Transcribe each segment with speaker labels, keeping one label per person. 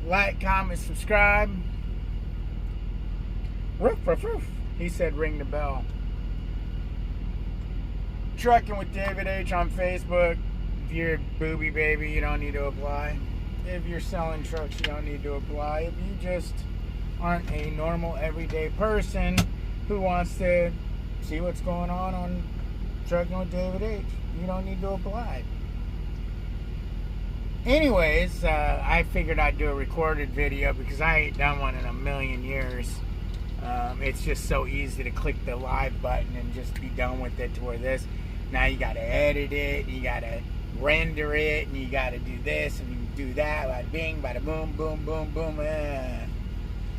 Speaker 1: Like, comment, subscribe. Roof, roof, roof. He said ring the bell. Trucking with David H on Facebook. If you're a booby baby, you don't need to apply. If you're selling trucks, you don't need to apply. If you just aren't a normal everyday person who wants to see what's going on Trucking with David H, you don't need to apply. Anyways, I figured I'd do a recorded video because I ain't done one in a million years. It's just so easy to click the live button and just be done with it, to where this, now you gotta edit it, you gotta render it, and you gotta do this and you do that, bada bing, bada boom, boom, boom, boom.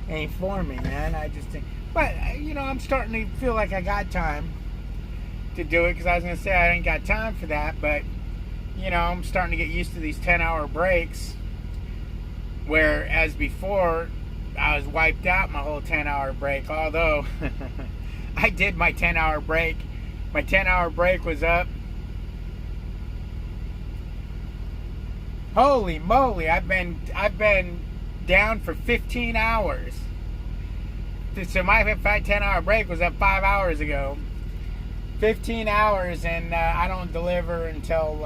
Speaker 1: Ain't for me, man. I just think, but I'm starting to feel like I got time to do it, because I was gonna say I ain't got time for that, but I'm starting to get used to these 10-hour breaks, whereas before I was wiped out my whole 10-hour break. Although I did my 10-hour break. My 10-hour break was up. Holy moly, I've been down for 15 hours. So my 10-hour break was up 5 hours ago. 15 hours, and I don't deliver until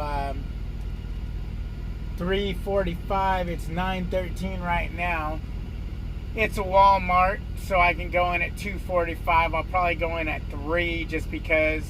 Speaker 1: 3:45. It's 9:13 right now. It's a Walmart, so I can go in at 2:45. I'll probably go in at 3, just because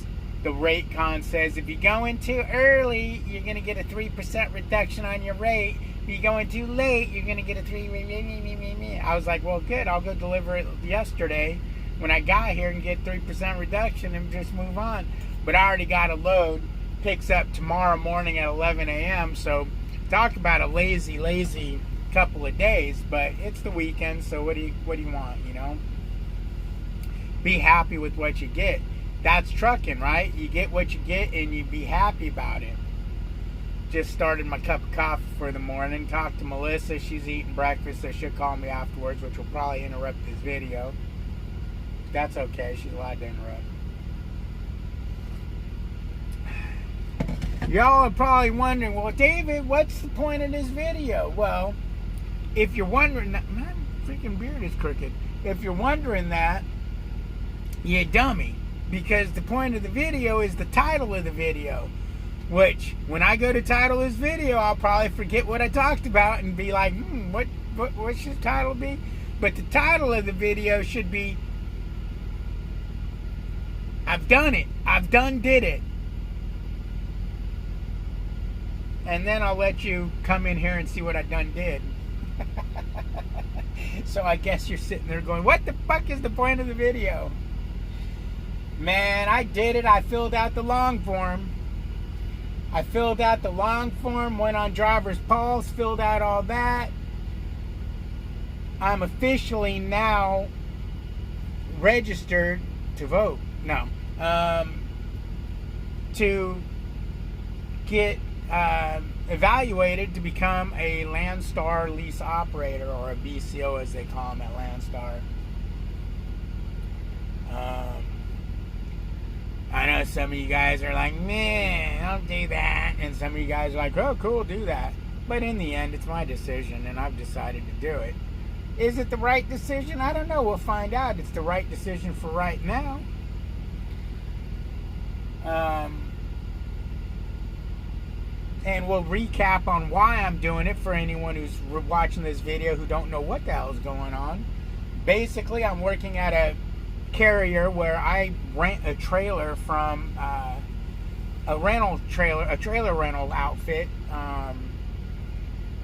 Speaker 1: the rate con says if you go in too early, you're going to get a 3% reduction on your rate. If you go in too late, you're going to get a 3. I was like, well, good. I'll go deliver it yesterday when I got here and get 3% reduction and just move on. But I already got a load. Picks up tomorrow morning at 11 a.m. So talk about a lazy couple of days. But it's the weekend, so what do you want? Be happy with what you get. That's trucking, right? You get what you get and you be happy about it. Just started my cup of coffee for the morning. Talked to Melissa. She's eating breakfast, so she'll call me afterwards, which will probably interrupt this video. That's okay. She's allowed to interrupt. Y'all are probably wondering, well, David, what's the point of this video? Well, if you're wondering that, my freaking beard is crooked. If you're wondering that, you dummy. Because the point of the video is the title of the video. Which, when I go to title this video, I'll probably forget what I talked about and be like, what should the title be? But the title of the video should be, I've done it. Did it. And then I'll let you come in here and see what I did. So I guess you're sitting there going, what the fuck is the point of the video? Man, I did it. I filled out the long form. Went on driver's pulse, filled out all that. I'm officially now registered to vote. No. To get evaluated to become a Landstar lease operator, or a BCO as they call them at Landstar. I know some of you guys are like, man, I'll do that. And some of you guys are like, oh, cool, do that. But in the end, it's my decision, and I've decided to do it. Is it the right decision? I don't know. We'll find out. It's the right decision for right now. And we'll recap on why I'm doing it for anyone who's watching this video who don't know what the hell is going on. Basically, I'm working at a carrier where I rent a trailer from a trailer rental outfit.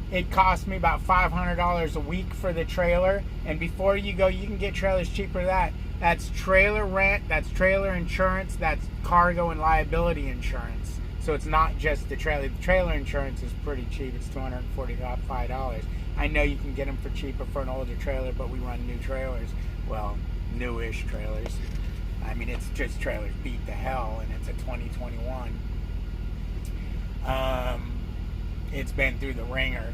Speaker 1: It cost me about $500 a week for the trailer, and before you go, you can get trailers cheaper than that. That's trailer rent, that's trailer insurance, that's cargo and liability insurance. So it's not just the trailer. The trailer insurance is pretty cheap. It's $245. I know you can get them for cheaper for an older trailer, but we run new trailers. Well, newish trailers. I mean, it's just trailers beat to hell, and it's a 2021. It's been through the ringer.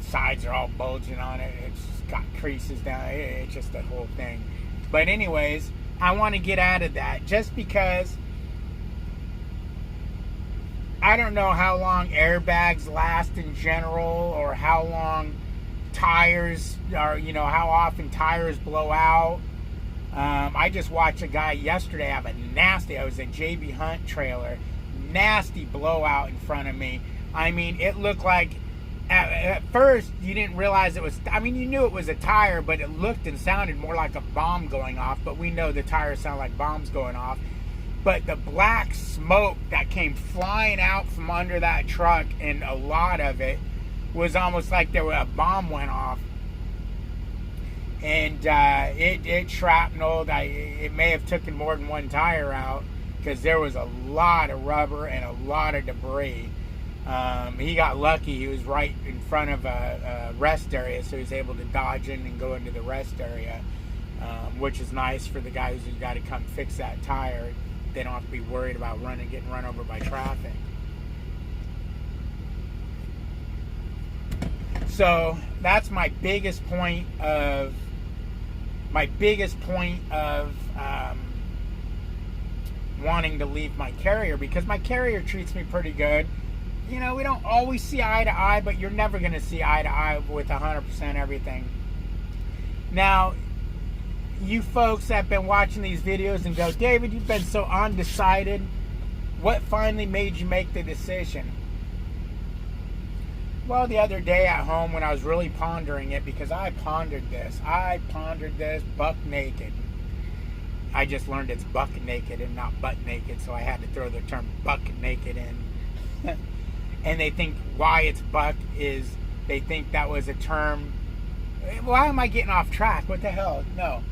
Speaker 1: Sides are all bulging on it. It's got creases down. It's just the whole thing. But anyways, I want to get out of that just because I don't know how long airbags last in general, or how long tires are, how often tires blow out. I just watched a guy yesterday have a nasty, it was a JB Hunt trailer, nasty blowout in front of me. I mean, it looked like, at first, you didn't realize it was, you knew it was a tire, but it looked and sounded more like a bomb going off. But we know the tires sound like bombs going off. But the black smoke that came flying out from under that truck, and a lot of it, was almost like a bomb went off. And it shrapneled. It may have taken more than one tire out, because there was a lot of rubber and a lot of debris. He got lucky. He was right in front of a rest area, so he was able to dodge in and go into the rest area, which is nice for the guys who've got to come fix that tire. They don't have to be worried about getting run over by traffic. So that's my biggest point of wanting to leave my carrier, because my carrier treats me pretty good. We don't always see eye to eye, but you're never going to see eye to eye with 100% everything. Now, you folks that have been watching these videos and go, David, you've been so undecided. What finally made you make the decision? Well, the other day at home when I was really pondering it, because I pondered this buck naked. I just learned it's buck naked and not butt naked, so I had to throw the term buck naked in. And they think why it's buck is they think that was a term. Why am I getting off track? What the hell? No.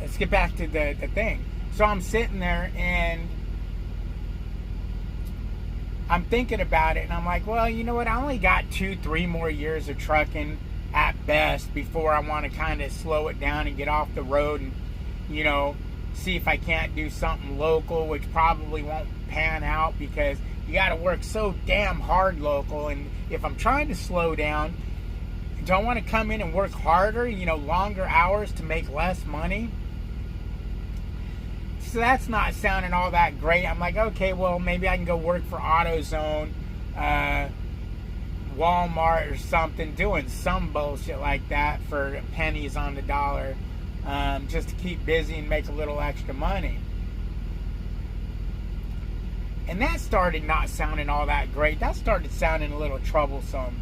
Speaker 1: Let's get back to the thing. So I'm sitting there and I'm thinking about it, and I'm like, well, you know what? I only got 2-3 more years of trucking at best before I want to kind of slow it down and get off the road and, see if I can't do something local, which probably won't pan out because you got to work so damn hard local. And if I'm trying to slow down, do I want to come in and work harder, longer hours to make less money? So that's not sounding all that great. I'm like, okay, well, maybe I can go work for AutoZone, Walmart or something, doing some bullshit like that for pennies on the dollar, just to keep busy and make a little extra money. And that started not sounding all that great. That started sounding a little troublesome.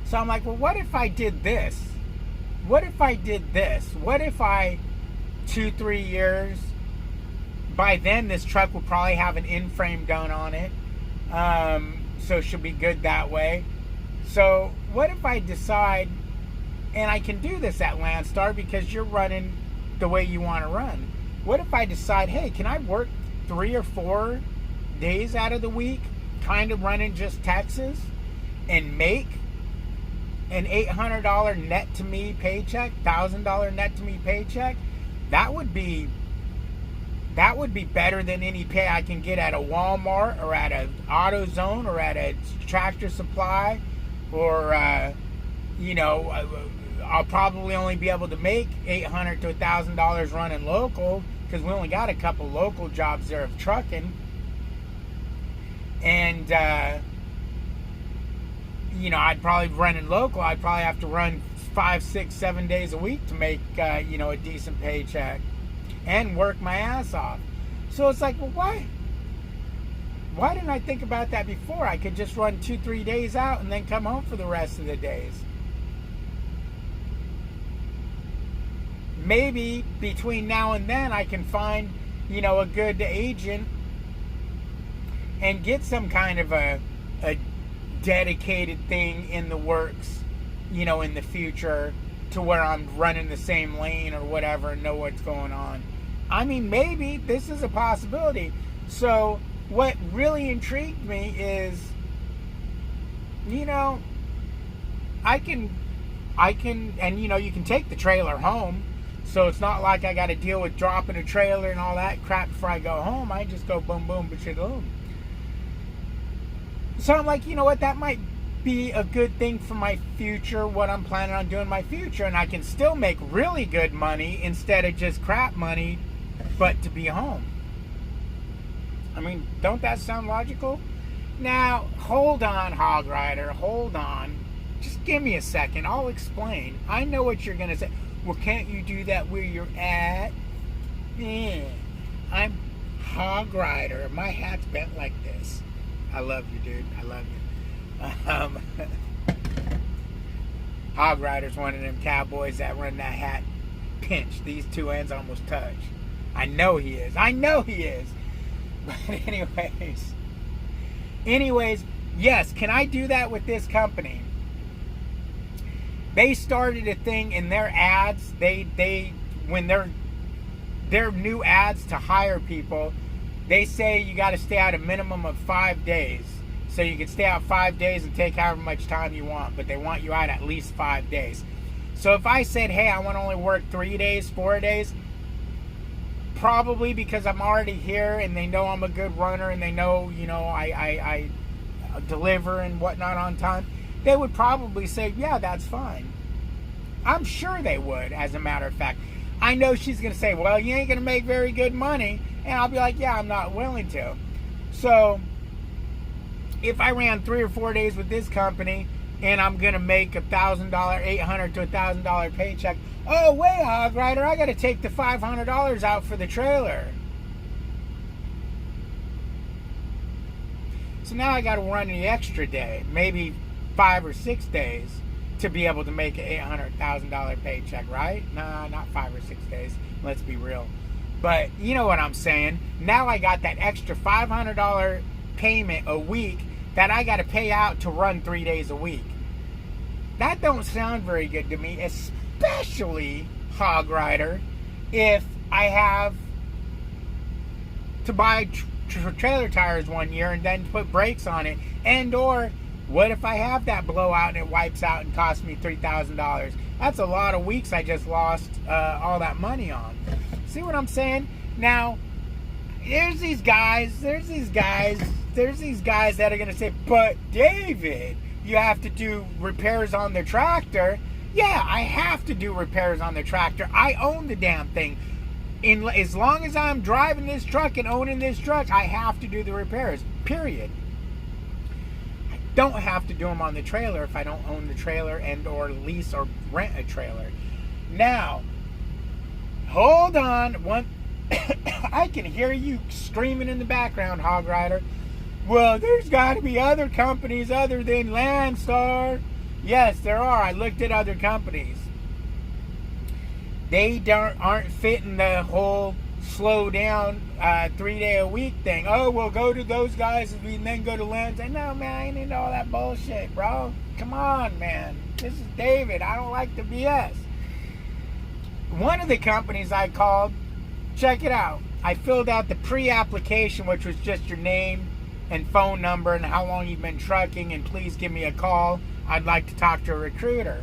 Speaker 1: So I'm like, well, what if I did this? What if I 2-3 years, by then this truck will probably have an in-frame done on it, so it should be good that way. So what if I decide, and I can do this at Landstar because you're running the way you want to run, what if I decide, hey, can I work 3 or 4 days out of the week, kind of running just Texas, and make an $800 net to me paycheck, $1,000 net to me paycheck? That would be better than any pay I can get at a Walmart or at an AutoZone or at a Tractor Supply, or I'll probably only be able to make $800 to $1,000 running local, because we only got a couple local jobs there of trucking. And I'd probably running local. I'd probably have to run 5, 6, 7 days a week to make a decent paycheck and work my ass off. So it's like, well, why didn't I think about that before? I could just run 2-3 days out and then come home for the rest of the days. Maybe between now and then I can find a good agent and get some kind of a dedicated thing in the works, in the future, to where I'm running the same lane or whatever and know what's going on. Maybe this is a possibility. So what really intrigued me is, I can, and you can take the trailer home. So it's not like I got to deal with dropping a trailer and all that crap before I go home. I just go boom, boom, boom. So I'm like, what, that might be a good thing for my future, what I'm planning on doing in my future, and I can still make really good money instead of just crap money, but to be home. Don't that sound logical? Now, hold on, Hog Rider, hold on. Just give me a second. I'll explain. I know what you're going to say. Well, can't you do that where you're at? Yeah. I'm Hog Rider. My hat's bent like this. I love you, dude. I love you. Hog Rider's one of them cowboys that run that hat pinched. These two ends almost touch. I know he is. I know he is. But anyways, yes, can I do that with this company? They started a thing in their ads. When their new ads to hire people, they say you got to stay out a minimum of 5 days. So you can stay out 5 days and take however much time you want, but they want you out at least 5 days. So if I said, hey, I want to only work 3 days, 4 days, probably because I'm already here and they know I'm a good runner and they know, I deliver and whatnot on time, they would probably say, yeah, that's fine. I'm sure they would, as a matter of fact. I know she's going to say, well, you ain't going to make very good money. And I'll be like, yeah, I'm not willing to. So if I ran 3 or 4 days with this company and I'm going to make $1,000, $800 to $1,000 paycheck, oh, wait, Hog Rider, I got to take the $500 out for the trailer. So now I got to run the extra day, maybe 5 or 6 days, to be able to make an $800,000 paycheck, right? Nah, not 5 or 6 days. Let's be real. But you know what I'm saying. Now I got that extra $500 payment a week that I got to pay out to run 3 days a week. That don't sound very good to me, especially, Hog Rider, if I have to buy trailer tires 1 year and then put brakes on it, and or what if I have that blowout and it wipes out and costs me $3,000? That's a lot of weeks I just lost all that money on. See what I'm saying? Now, there's these guys that are going to say, but David, you have to do repairs on the tractor. Yeah, I have to do repairs on the tractor. I own the damn thing. As long as I'm driving this truck and owning this truck, I have to do the repairs, period. I don't have to do them on the trailer if I don't own the trailer and or lease or rent a trailer. Now, hold on. I can hear you screaming in the background, Hog Rider. Well, there's got to be other companies other than Landstar. Yes, there are. I looked at other companies. They aren't fitting the whole slow down 3 day a week thing. Oh, we'll go to those guys and then go to Landstar. No, man, I ain't into all that bullshit, bro. Come on, man. This is David. I don't like the BS. One of the companies I called, check it out. I filled out the pre-application, which was just your name and phone number and how long you've been trucking, and please give me a call. I'd like to talk to a recruiter.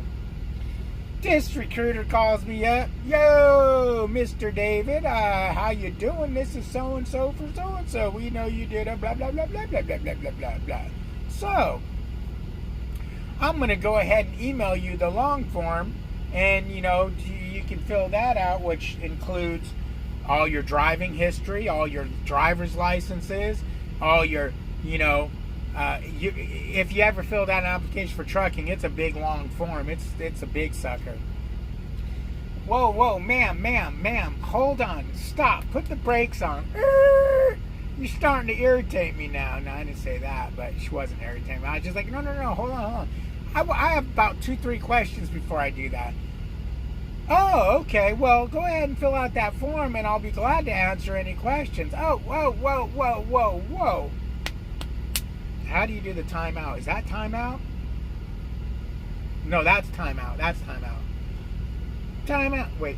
Speaker 1: This recruiter calls me up. Yo, Mr. David, how you doing? This is so-and-so for so-and-so. We know you did a blah, blah, blah, blah, blah, blah, blah, blah, blah, blah. So, I'm going to go ahead and email you the long form, and, you can fill that out, which includes all your driving history, all your driver's licenses, all your, if you ever filled out an application for trucking, it's a big, long form. It's a big sucker. Whoa, ma'am, hold on. Stop. Put the brakes on. You're starting to irritate me now. No, I didn't say that, but she wasn't irritating me. I was just like, no, hold on. I have about 2-3 questions before I do that. Oh, okay. Well, go ahead and fill out that form, and I'll be glad to answer any questions. Oh, whoa. How do you do the timeout? Is that timeout? No, that's timeout. Timeout. Wait,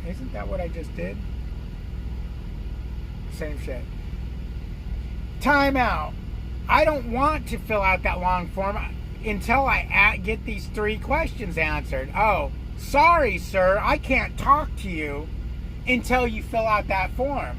Speaker 1: isn't that what I just did? Same shit. Timeout. I don't want to fill out that long form until I get these 3 questions answered. Oh, sorry, sir. I can't talk to you until you fill out that form.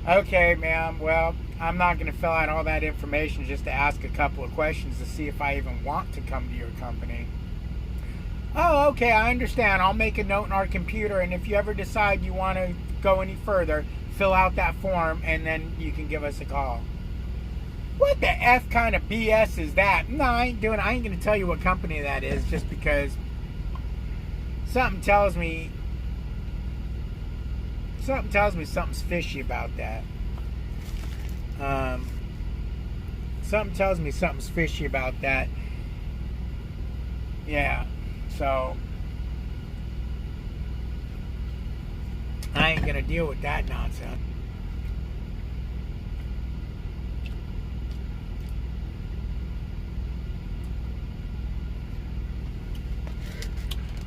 Speaker 1: Okay, ma'am. Well, I'm not going to fill out all that information just to ask a couple of questions to see if I even want to come to your company. Oh, okay, I understand. I'll make a note in our computer, and if you ever decide you want to go any further, fill out that form, and then you can give us a call. What the F kind of BS is that? No, I ain't going to tell you what company that is, just because something tells me something's fishy about that. Something tells me something's fishy about that. Yeah, so I ain't gonna deal with that nonsense.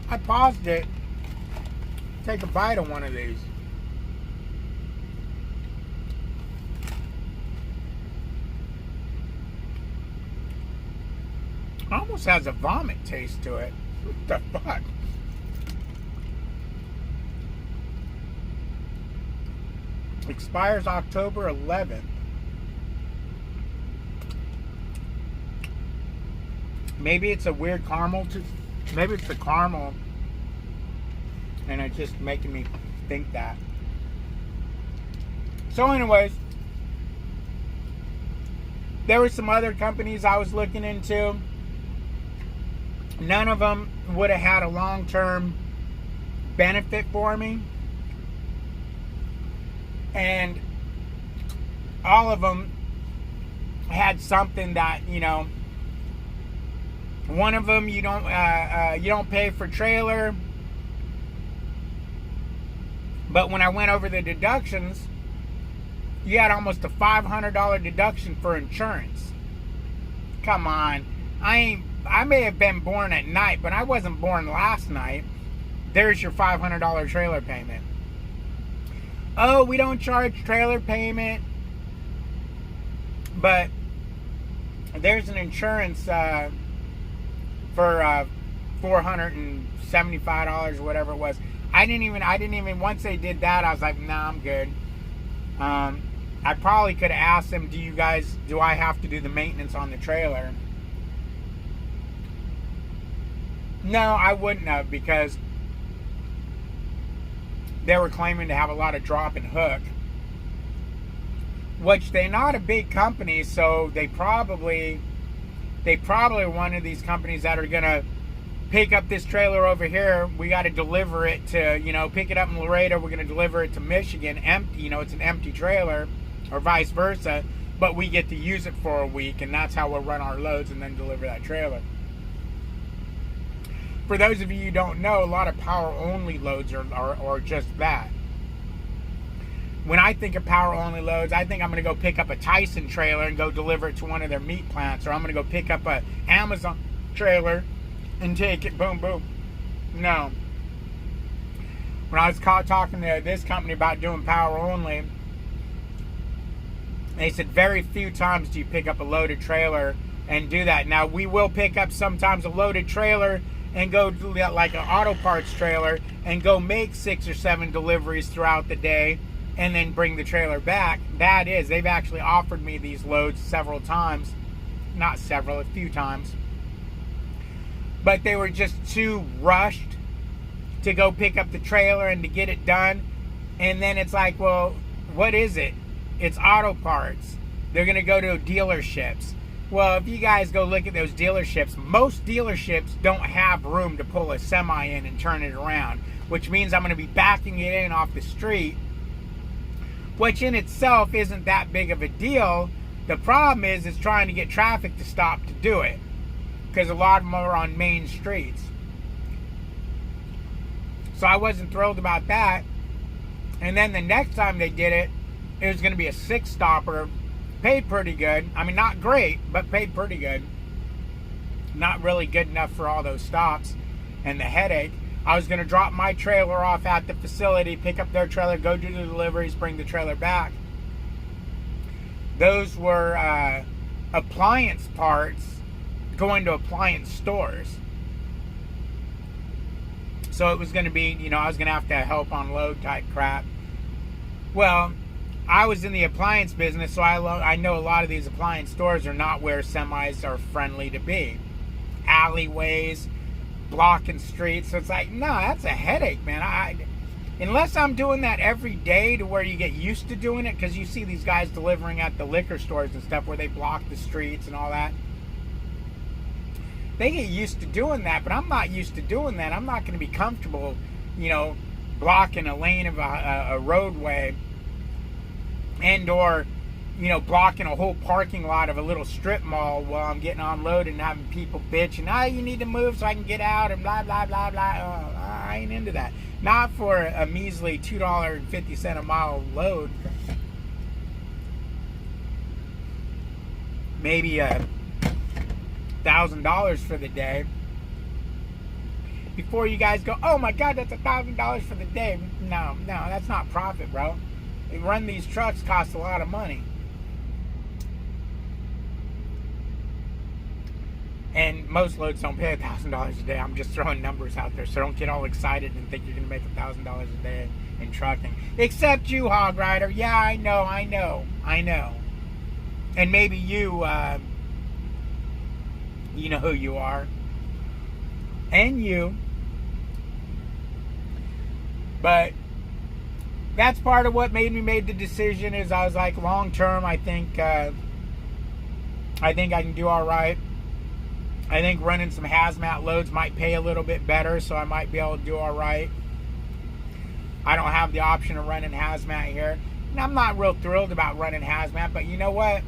Speaker 1: I paused it. Take a bite of one of these. Almost has a vomit taste to it. What the fuck? Expires October 11th. Maybe it's a weird caramel. Maybe it's the caramel, and it's just making me think that. So anyways, there were some other companies I was looking into. None of them would have had a long-term benefit for me. And all of them had something that, you know, one of them you don't pay for trailer. But when I went over the deductions, you had almost a $500 deduction for insurance. Come on. I may have been born at night, but I wasn't born last night. There's your $500 trailer payment. Oh, we don't charge trailer payment, but there's an insurance for $475 or whatever it was. I didn't even once they did that, I was like, nah, I'm good. I probably could have asked them, do I have to do the maintenance on the trailer? No, I wouldn't have, because they were claiming to have a lot of drop and hook, which they're not a big company, so they probably are one of these companies that are gonna pick up this trailer over here. We got to deliver it to, pick it up in Laredo. We're gonna deliver it to Michigan empty. It's an empty trailer, or vice versa. But we get to use it for a week, and that's how we'll run our loads and then deliver that trailer. For those of you who don't know, a lot of power-only loads are just that. When I think of power-only loads, I think I'm going to go pick up a Tyson trailer and go deliver it to one of their meat plants, or I'm going to go pick up a Amazon trailer and take it, boom, boom. No. When I was talking to this company about doing power-only, they said very few times do you pick up a loaded trailer and do that. Now, we will pick up sometimes a loaded trailer and go do like an auto parts trailer and go make 6 or 7 deliveries throughout the day and then bring the trailer back. They've actually offered me these loads several times. Not several, a few times. But they were just too rushed to go pick up the trailer and to get it done. And then it's like, well, what is it? It's auto parts. They're going to go to dealerships. Well, if you guys go look at those dealerships, most dealerships don't have room to pull a semi in and turn it around, which means I'm going to be backing it in off the street, which in itself isn't that big of a deal. The problem is trying to get traffic to stop to do it, because a lot of them are on main streets. So I wasn't thrilled about that. And then the next time they did it, it was going to be a 6-stopper. Paid pretty good. I mean, not great, but paid pretty good. Not really good enough for all those stops and the headache. I was going to drop my trailer off at the facility, pick up their trailer, go do the deliveries, bring the trailer back. Those were appliance parts going to appliance stores. So it was going to be, I was going to have to help unload type crap. Well, I was in the appliance business, so I know a lot of these appliance stores are not where semis are friendly to be. Alleyways, blocking streets. So it's like, no, that's a headache, man. unless I'm doing that every day to where you get used to doing it, because you see these guys delivering at the liquor stores and stuff where they block the streets and all that. They get used to doing that, but I'm not used to doing that. I'm not going to be comfortable, you know, blocking a lane of a roadway and or, you know, blocking a whole parking lot of a little strip mall while I'm getting unloaded and having people bitching, oh, you need to move so I can get out and blah, blah, blah, blah. Oh, I ain't into that. Not for a measly $2.50 a mile load. Maybe $1,000 for the day. Before you guys go, oh my God, that's $1,000 for the day. No, that's not profit, bro. Run these trucks cost a lot of money. And most loads don't pay $1,000 a day. I'm just throwing numbers out there, so don't get all excited and think you're going to make $1,000 a day in trucking. Except you, Hog Rider. Yeah, I know. And maybe you, you know who you are. And you. But that's part of what made me make the decision. Is I was like, long term, I think I can do all right. I think running some hazmat loads might pay a little bit better, so I might be able to do all right. I don't have the option of running hazmat here. And I'm not real thrilled about running hazmat, but you know what?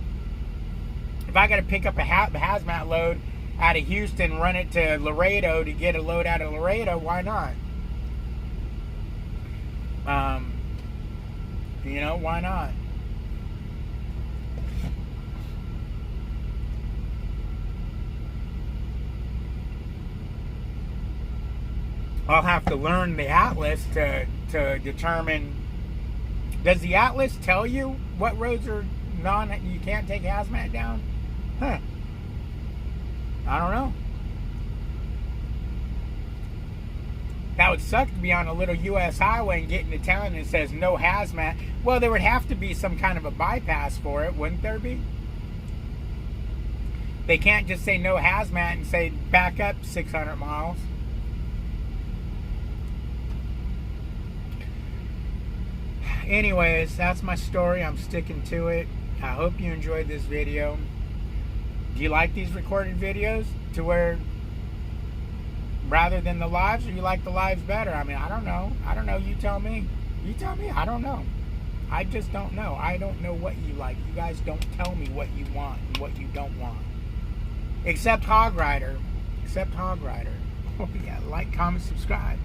Speaker 1: If I got to pick up a hazmat load out of Houston, run it to Laredo to get a load out of Laredo, why not? You know, why not? I'll have to learn the Atlas to determine. Does the Atlas tell you what roads are you can't take hazmat down? Huh. I don't know. That would suck to be on a little U.S. highway and get into town and it says no hazmat. Well, there would have to be some kind of a bypass for it, wouldn't there be? They can't just say no hazmat and say back up 600 miles. Anyways, that's my story. I'm sticking to it. I hope you enjoyed this video. Do you like these recorded videos to where rather than the lives, or you like the lives better? I mean, I don't know. You tell me. I don't know. I just don't know. I don't know what you like. You guys don't tell me what you want and what you don't want. Except Hog Rider. Oh yeah, like, comment, subscribe.